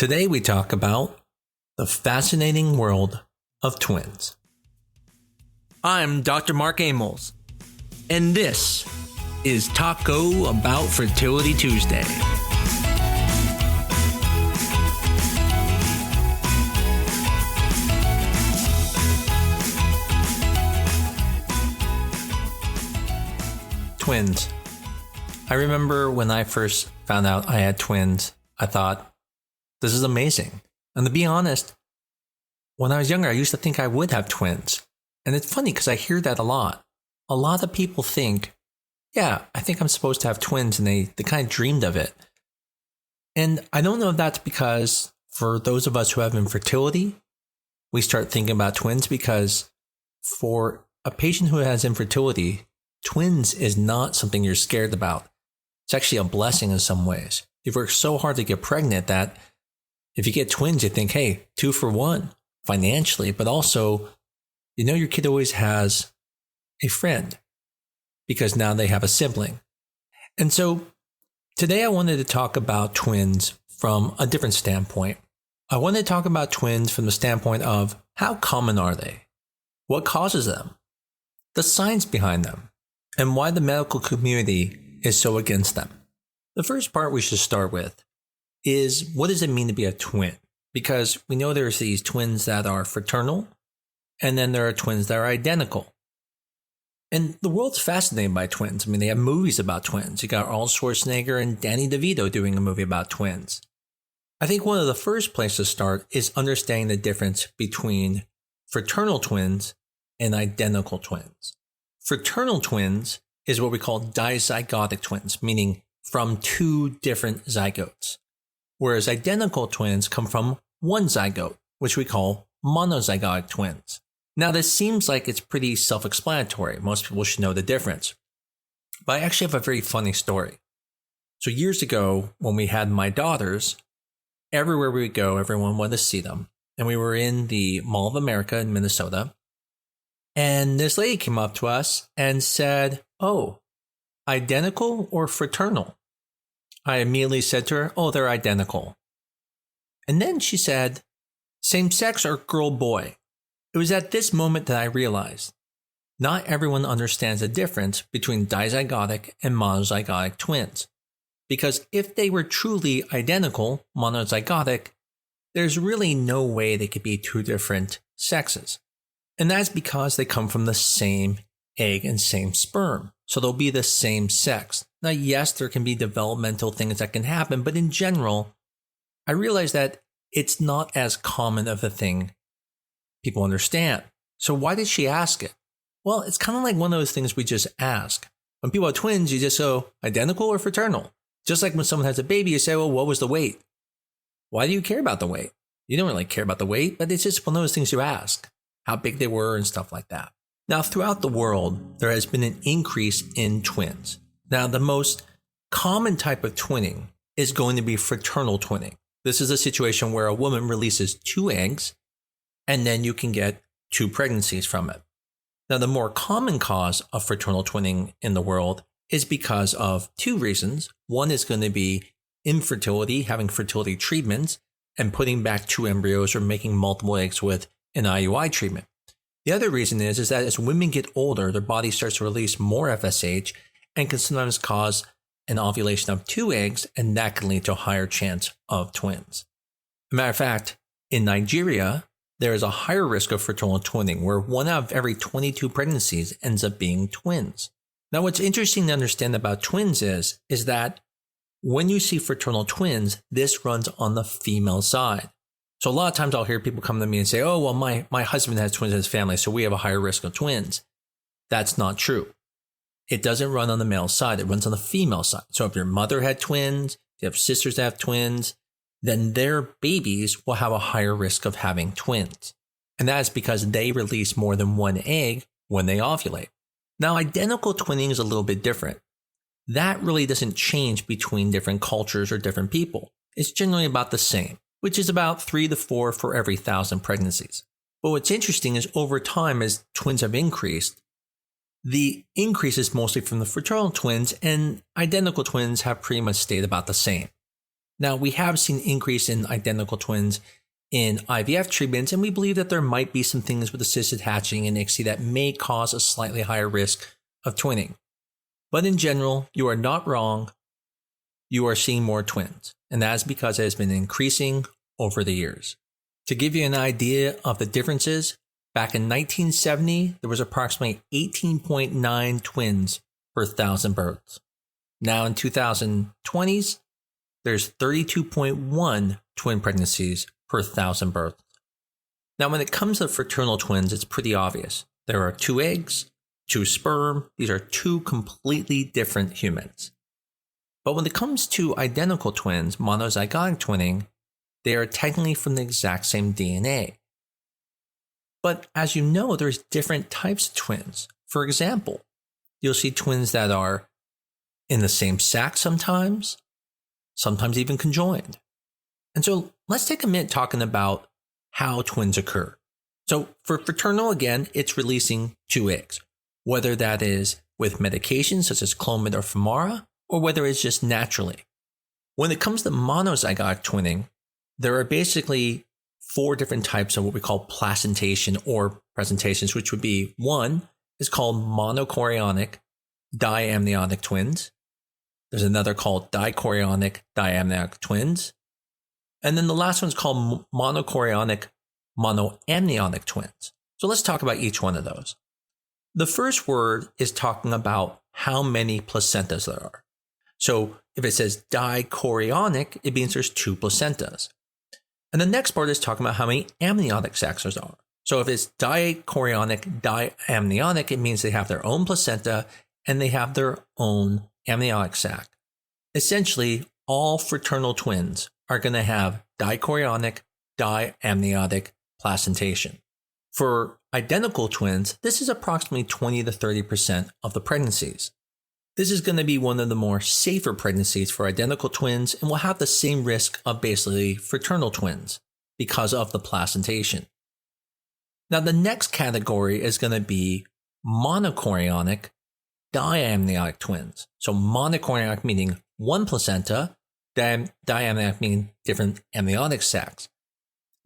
Today we talk about the fascinating world of twins. I'm Dr. Mark Amols, and this is Taco Bout Fertility Tuesday. Twins. I remember when I first found out I had twins, I thought, this is amazing. And to be honest, when I was younger, I used to think I would have twins. And it's funny because I hear that a lot. A lot of people think, yeah, I think I'm supposed to have twins, and they kind of dreamed of it. And I don't know if that's because for those of us who have infertility, we start thinking about twins, because for a patient who has infertility, twins is not something you're scared about. It's actually a blessing in some ways. You've worked so hard to get pregnant that if you get twins, you think, hey, 2 for 1 financially, but also, you know, your kid always has a friend because now they have a sibling. And so today I wanted to talk about twins from a different standpoint. I want to talk about twins from the standpoint of how common are they? What causes them? The science behind them, and why the medical community is so against them. The first part we should start with is, what does it mean to be a twin? Because we know there's these twins that are fraternal, and then there are twins that are identical. And the world's fascinated by twins. I mean, they have movies about twins. You got Arnold Schwarzenegger and Danny DeVito doing a movie about twins. I think one of the first places to start is understanding the difference between fraternal twins and identical twins. Fraternal twins is what we call dizygotic twins, meaning from 2 different zygotes. Whereas identical twins come from 1 zygote, which we call monozygotic twins. Now, this seems like it's pretty self-explanatory. Most people should know the difference. But I actually have a very funny story. So years ago, when we had my daughters, everywhere we would go, everyone wanted to see them. And we were in the Mall of America in Minnesota. And this lady came up to us and said, oh, identical or fraternal? I immediately said to her, oh, they're identical. And then she said, same sex or girl boy? It was at this moment that I realized not everyone understands the difference between dizygotic and monozygotic twins. Because if they were truly identical, monozygotic, there's really no way they could be 2 different sexes. And that's because they come from the same egg and same sperm. So they'll be the same sex. Now, yes, there can be developmental things that can happen, but in general, I realize that it's not as common of a thing people understand. So why did she ask it? Well, it's kind of like one of those things we just ask. When people have twins, you just go, identical or fraternal? Just like when someone has a baby, you say, well, what was the weight? Why do you care about the weight? You don't really care about the weight, but it's just one of those things you ask. How big they were and stuff like that. Now, throughout the world, there has been an increase in twins. Now, the most common type of twinning is going to be fraternal twinning. This is a situation where a woman releases 2 eggs, and then you can get 2 pregnancies from it. Now, the more common cause of fraternal twinning in the world is because of 2 reasons. One is going to be infertility, having fertility treatments, and putting back 2 embryos or making multiple eggs with an IUI treatment. The other reason is that as women get older, their body starts to release more FSH and can sometimes cause an ovulation of 2 eggs, and that can lead to a higher chance of twins. As a matter of fact, in Nigeria, there is a higher risk of fraternal twinning, where 1 out of every 22 pregnancies ends up being twins. Now, what's interesting to understand about twins is that when you see fraternal twins, this runs on the female side. So a lot of times I'll hear people come to me and say, oh, well, my husband has twins in his family, so we have a higher risk of twins. That's not true. It doesn't run on the male side. It runs on the female side. So if your mother had twins, if you have sisters that have twins, then their babies will have a higher risk of having twins. And that is because they release more than 1 egg when they ovulate. Now, identical twinning is a little bit different. That really doesn't change between different cultures or different people. It's generally about the same, which is about 3 to 4 for every 1,000 pregnancies. But what's interesting is over time, as twins have increased, the increase is mostly from the fraternal twins, and identical twins have pretty much stayed about the same. Now, we have seen increase in identical twins in IVF treatments, and we believe that there might be some things with assisted hatching and ICSI that may cause a slightly higher risk of twinning. But in general, you are not wrong. You are seeing more twins, and that is because it has been increasing over the years. To give you an idea of the differences, back in 1970, there was approximately 18.9 twins per 1,000 births. Now in 2020s, there's 32.1 twin pregnancies per 1,000 births. Now when it comes to fraternal twins, it's pretty obvious. There are 2 eggs, 2 sperm. These are 2 completely different humans. But when it comes to identical twins, monozygotic twinning, they are technically from the exact same DNA. But as you know, there's different types of twins. For example, you'll see twins that are in the same sac sometimes even conjoined. And so let's take a minute talking about how twins occur. So for fraternal, again, it's releasing 2 eggs, whether that is with medications such as Clomid or Femara, or whether it's just naturally. When it comes to monozygotic twinning, there are basically 4 different types of what we call placentation or presentations, which would be, one is called monochorionic diamniotic twins. There's another called dichorionic diamniotic twins. And then the last one's called monochorionic monoamniotic twins. So let's talk about each one of those. The first word is talking about how many placentas there are. So if it says dichorionic, it means there's 2 placentas. And the next part is talking about how many amniotic sacs there are. So if it's dichorionic diamniotic, it means they have their own placenta and they have their own amniotic sac. Essentially, all fraternal twins are going to have dichorionic diamniotic placentation. For identical twins, this is approximately 20 to 30% of the pregnancies. This is going to be one of the more safer pregnancies for identical twins and will have the same risk of basically fraternal twins because of the placentation. Now, the next category is going to be monochorionic diamniotic twins. So monochorionic meaning 1 placenta, diamniotic meaning different amniotic sacs.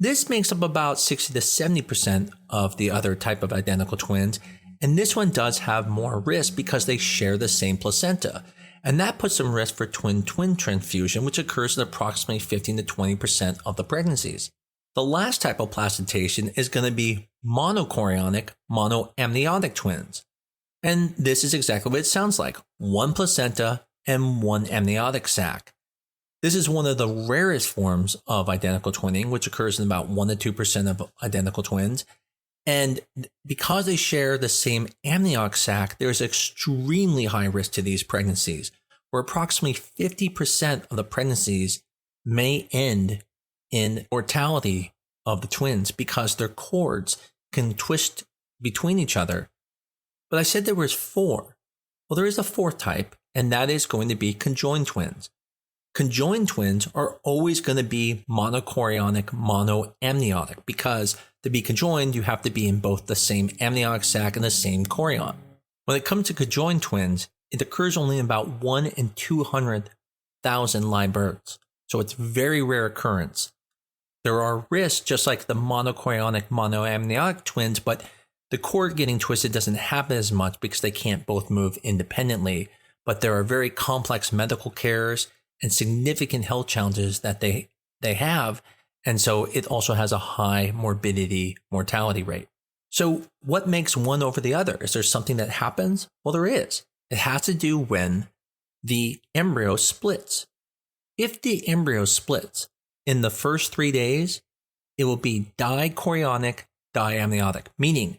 This makes up about 60 to 70% of the other type of identical twins, and this one does have more risk because they share the same placenta, and that puts some risk for twin-twin transfusion, which occurs in approximately 15 to 20% of the pregnancies. The last type of placentation is going to be monochorionic monoamniotic twins, and this is exactly what it sounds like: 1 placenta and 1 amniotic sac. This is one of the rarest forms of identical twinning, which occurs in about 1 to 2% of identical twins. And because they share the same amniotic sac, there's extremely high risk to these pregnancies, where approximately 50% of the pregnancies may end in mortality of the twins because their cords can twist between each other. But I said there was 4. Well, there is a 4th type, and that is going to be conjoined twins. Conjoined twins are always going to be monochorionic monoamniotic because to be conjoined, you have to be in both the same amniotic sac and the same chorion. When it comes to conjoined twins, it occurs only in about 1 in 200,000 live births. So it's very rare occurrence. There are risks just like the monochorionic monoamniotic twins, but the cord getting twisted doesn't happen as much because they can't both move independently. But there are very complex medical cares and significant health challenges that they have. And so it also has a high morbidity mortality rate. So what makes one over the other? Is there something that happens? Well, there is. It has to do when the embryo splits. If the embryo splits in the first 3 days, it will be dichorionic diamniotic, meaning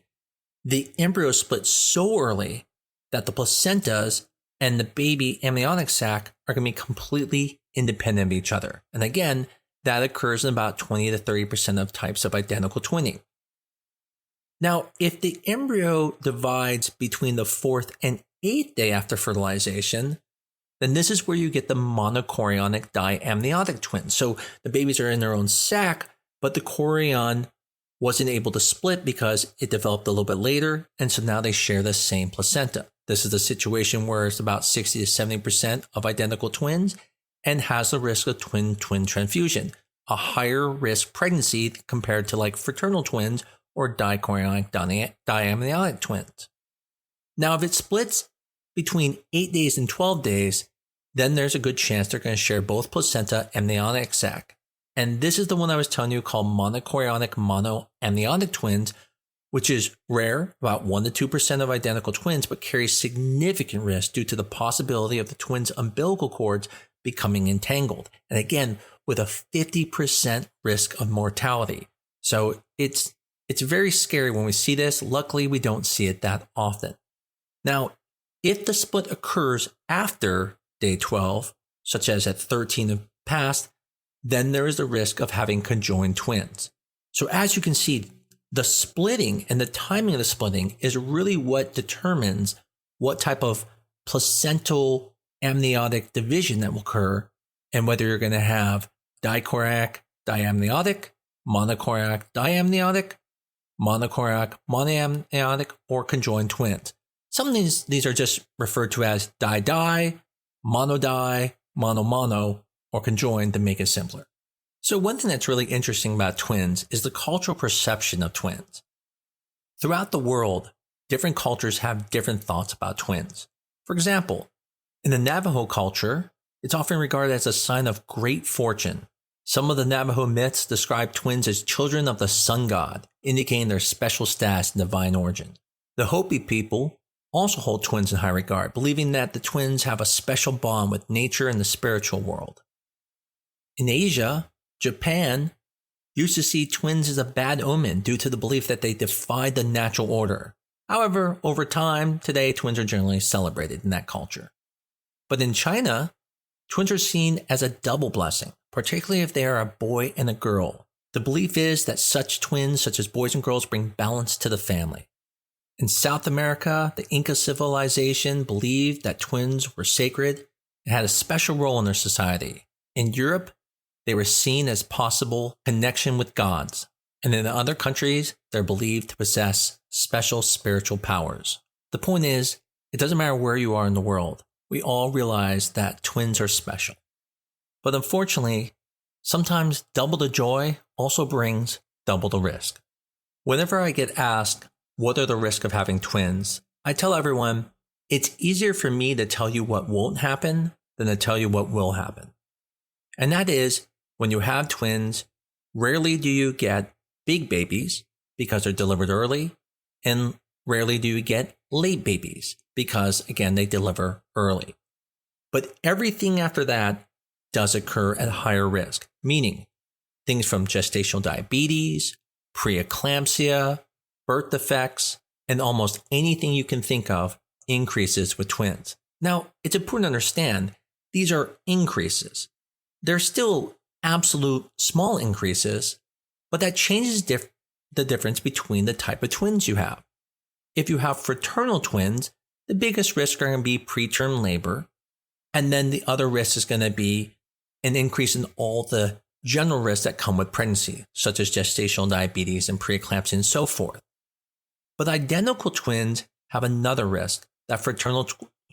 the embryo splits so early that the placentas and the baby amniotic sac are going to be completely independent of each other. And again, that occurs in about 20 to 30% of types of identical twinning. Now, if the embryo divides between the 4th and 8th day after fertilization, then this is where you get the monochorionic diamniotic twins. So the babies are in their own sac, but the chorion wasn't able to split because it developed a little bit later, and so now they share the same placenta. This is a situation where it's about 60 to 70% of identical twins, and has the risk of twin-twin transfusion, a higher risk pregnancy compared to like fraternal twins or dichorionic diamniotic twins. Now, if it splits between 8 days and 12 days, then there's a good chance they're going to share both placenta and amniotic sac. And this is the one I was telling you called monochorionic monoamniotic twins, which is rare, about 1 to 2% of identical twins, but carries significant risk due to the possibility of the twins' umbilical cords becoming entangled. And again, with a 50% risk of mortality. So it's very scary when we see this. Luckily, we don't see it that often. Now, if the split occurs after day 12, such as at 13 of past, then there is the risk of having conjoined twins. So as you can see, the splitting and the timing of the splitting is really what determines what type of placental amniotic division that will occur and whether you're going to have dichorionic diamniotic, monochorionic diamniotic, monochorionic monoamniotic, or conjoined twins. Some of these are just referred to as di-di, mono-di, mono-mono, or conjoined to make it simpler. So one thing that's really interesting about twins is the cultural perception of twins. Throughout the world, different cultures have different thoughts about twins. For example, in the Navajo culture, it's often regarded as a sign of great fortune. Some of the Navajo myths describe twins as children of the sun god, indicating their special status and divine origin. The Hopi people also hold twins in high regard, believing that the twins have a special bond with nature and the spiritual world. In Asia, Japan used to see twins as a bad omen due to the belief that they defied the natural order. However, over time, today twins are generally celebrated in that culture. But in China, twins are seen as a double blessing, particularly if they are a boy and a girl. The belief is that such twins, such as boys and girls, bring balance to the family. In South America, the Inca civilization believed that twins were sacred and had a special role in their society. In Europe, they were seen as possible connection with gods. And in other countries, they're believed to possess special spiritual powers. The point is, it doesn't matter where you are in the world. We all realize that twins are special. But unfortunately, sometimes double the joy also brings double the risk. Whenever I get asked, what are the risks of having twins? I tell everyone, it's easier for me to tell you what won't happen than to tell you what will happen. And that is, when you have twins, rarely do you get big babies because they're delivered early, and rarely do you get late babies because, again, they deliver early. But everything after that does occur at higher risk, meaning things from gestational diabetes, preeclampsia, birth defects, and almost anything you can think of increases with twins. Now, it's important to understand these are increases. They're still absolute small increases, but that changes the difference between the type of twins you have. If you have fraternal twins, the biggest risk are going to be preterm labor, and then the other risk is going to be an increase in all the general risks that come with pregnancy, such as gestational diabetes and preeclampsia and so forth. But identical twins have another risk that fraternal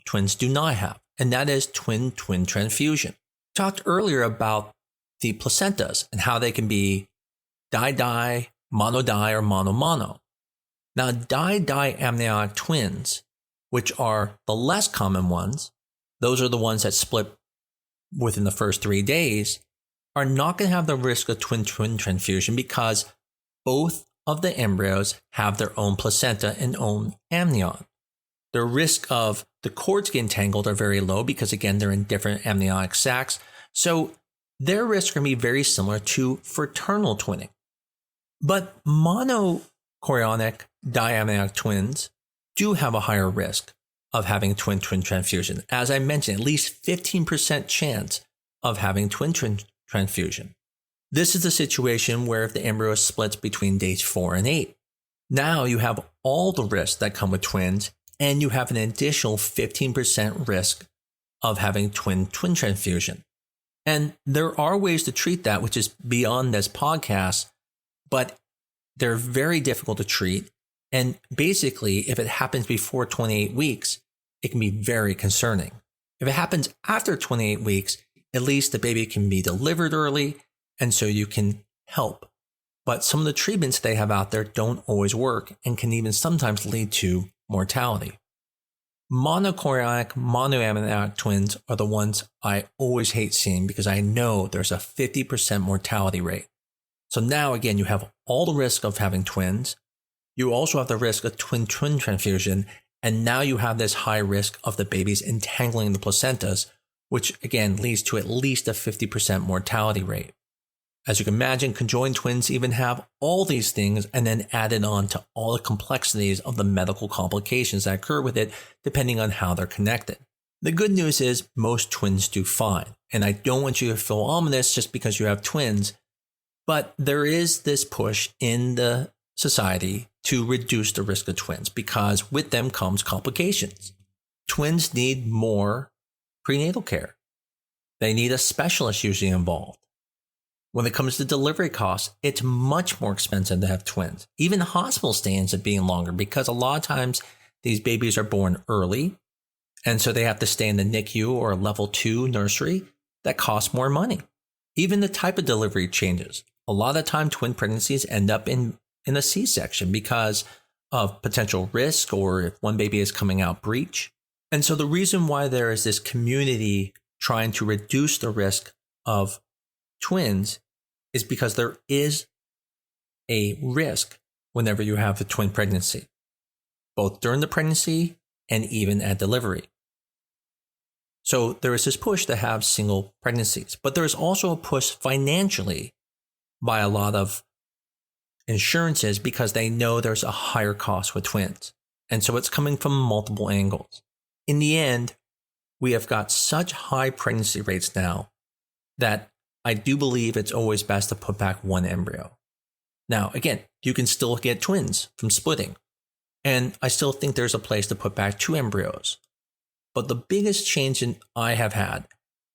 twins do not have, and that is twin-twin transfusion. We talked earlier about the placentas and how they can be di-di, mono-di, or mono-mono. Now, di-di amniotic twins, which are the less common ones, those are the ones that split within the first 3 days, are not going to have the risk of twin-twin transfusion because both of the embryos have their own placenta and own amnion. The risk of the cords getting tangled are very low because, again, they're in different amniotic sacs. So their risks are going to be very similar to fraternal twinning. But monochorionic diamniotic twins do have a higher risk of having twin-twin transfusion. As I mentioned, at least 15% chance of having twin-twin transfusion. This is a situation where if the embryo splits between days 4 and 8, now you have all the risks that come with twins, and you have an additional 15% risk of having twin-twin transfusion. And there are ways to treat that, which is beyond this podcast, but they're very difficult to treat. And basically, if it happens before 28 weeks, it can be very concerning. If it happens after 28 weeks, At least the baby can be delivered early, and so you can help. But some of the treatments they have out there don't always work and can even sometimes lead to mortality. Monochorionic, monoamniotic twins are the ones I always hate seeing because I know there's a 50% mortality rate. So now again, you have all the risk of having twins. You also have the risk of twin-twin transfusion, and now you have this high risk of the babies entangling the placentas, which again leads to at least a 50% mortality rate. As you can imagine, conjoined twins even have all these things and then added on to all the complexities of the medical complications that occur with it, depending on how they're connected. The good news is most twins do fine, and I don't want you to feel ominous just because you have twins, but there is this push in the society to reduce the risk of twins because with them comes complications. Twins need more prenatal care. They need a specialist usually involved. When it comes to delivery costs, it's much more expensive to have twins. Even hospital stay ends up being longer because a lot of times these babies are born early, and so they have to stay in the NICU or a level 2 nursery that costs more money. Even the type of delivery changes. A lot of the time, twin pregnancies end up in a C-section because of potential risk or if one baby is coming out breech. And so the reason why there is this community trying to reduce the risk of twins is because there is a risk whenever you have a twin pregnancy, both during the pregnancy and even at delivery. So there is this push to have single pregnancies, but there is also a push financially by a lot of insurances because they know there's a higher cost with twins. And so it's coming from multiple angles. In the end, we have got such high pregnancy rates now that I do believe it's always best to put back one embryo. Now, again, you can still get twins from splitting, and I still think there's a place to put back 2 embryos. But the biggest change I have had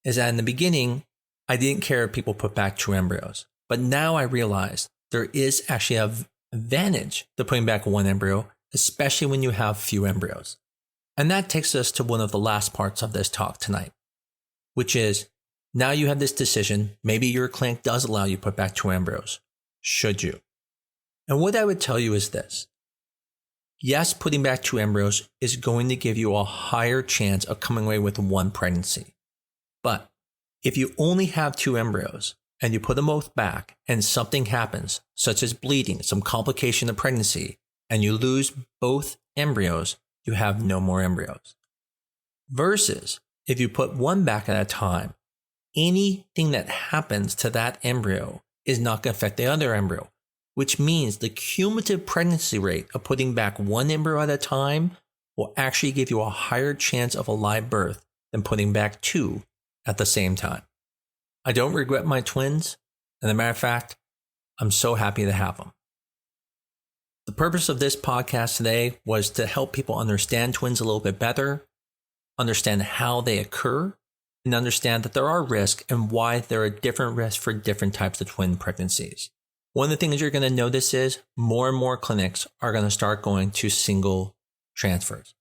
is that in the beginning, I didn't care if people put back 2 embryos. But now I realize there is actually an advantage to putting back 1 embryo, especially when you have few embryos. And that takes us to one of the last parts of this talk tonight, which is now you have this decision. Maybe your clinic does allow you to put back 2 embryos. Should you? And what I would tell you is this. Yes, putting back 2 embryos is going to give you a higher chance of coming away with 1 pregnancy. But if you only have 2 embryos and you put them both back and something happens, such as bleeding, some complication of pregnancy, and you lose both embryos, you have no more embryos. Versus if you put 1 back at a time, anything that happens to that embryo is not going to affect the other embryo, which means the cumulative pregnancy rate of putting back 1 embryo at a time will actually give you a higher chance of a live birth than putting back 2 at the same time. I don't regret my twins, and as a matter of fact, I'm so happy to have them. The purpose of this podcast today was to help people understand twins a little bit better, understand how they occur, and understand that there are risks and why there are different risks for different types of twin pregnancies. One of the things you're going to notice is more and more clinics are going to start going to single transfers.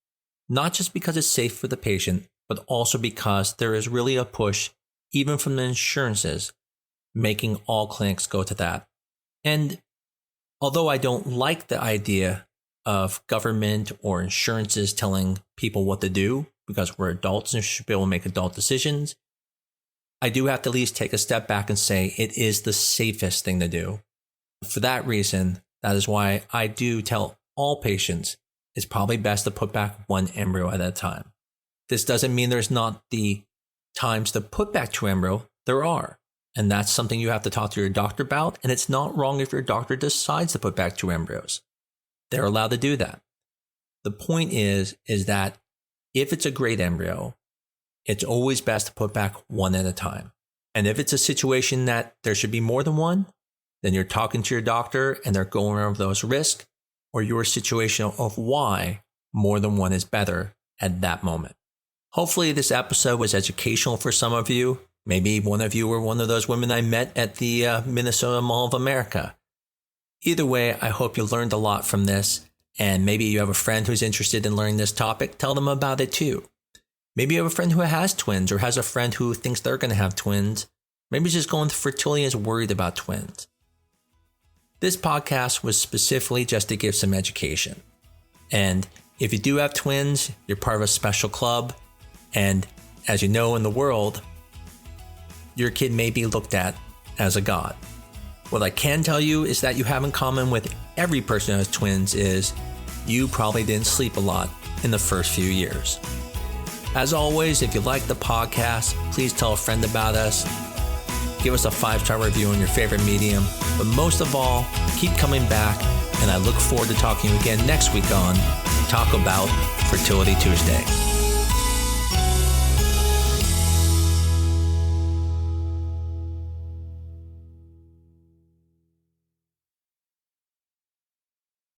Not just because it's safe for the patient, but also because there is really a push, even from the insurances, making all clinics go to that. And although I don't like the idea of government or insurances telling people what to do, because we're adults and should be able to make adult decisions, I do have to at least take a step back and say it is the safest thing to do. For that reason, that is why I do tell all patients it's probably best to put back 1 embryo at a time. This doesn't mean there's not the times to put back 2 embryo. There are. And that's something you have to talk to your doctor about. And it's not wrong if your doctor decides to put back 2 embryos. They're allowed to do that. The point is that if it's a great embryo, it's always best to put back 1 at a time. And if it's a situation that there should be more than 1, then you're talking to your doctor and they're going over those risks or your situation of why more than 1 is better at that moment. Hopefully this episode was educational for some of you. Maybe one of you were one of those women I met at the Minnesota Mall of America. Either way, I hope you learned a lot from this, and maybe you have a friend who's interested in learning this topic. Tell them about it too. Maybe you have a friend who has twins or has a friend who thinks they're going to have twins. Maybe he's just going through fertility and is worried about twins. This podcast was specifically just to give some education. And if you do have twins, you're part of a special club. And as you know, in the world, your kid may be looked at as a god. What I can tell you is that you have in common with every person who has twins is you probably didn't sleep a lot in the first few years. As always, if you like the podcast, please tell a friend about us. Give us a 5-star review on your favorite medium. But most of all, keep coming back, and I look forward to talking to you again next week on Taco Bout Fertility Tuesday.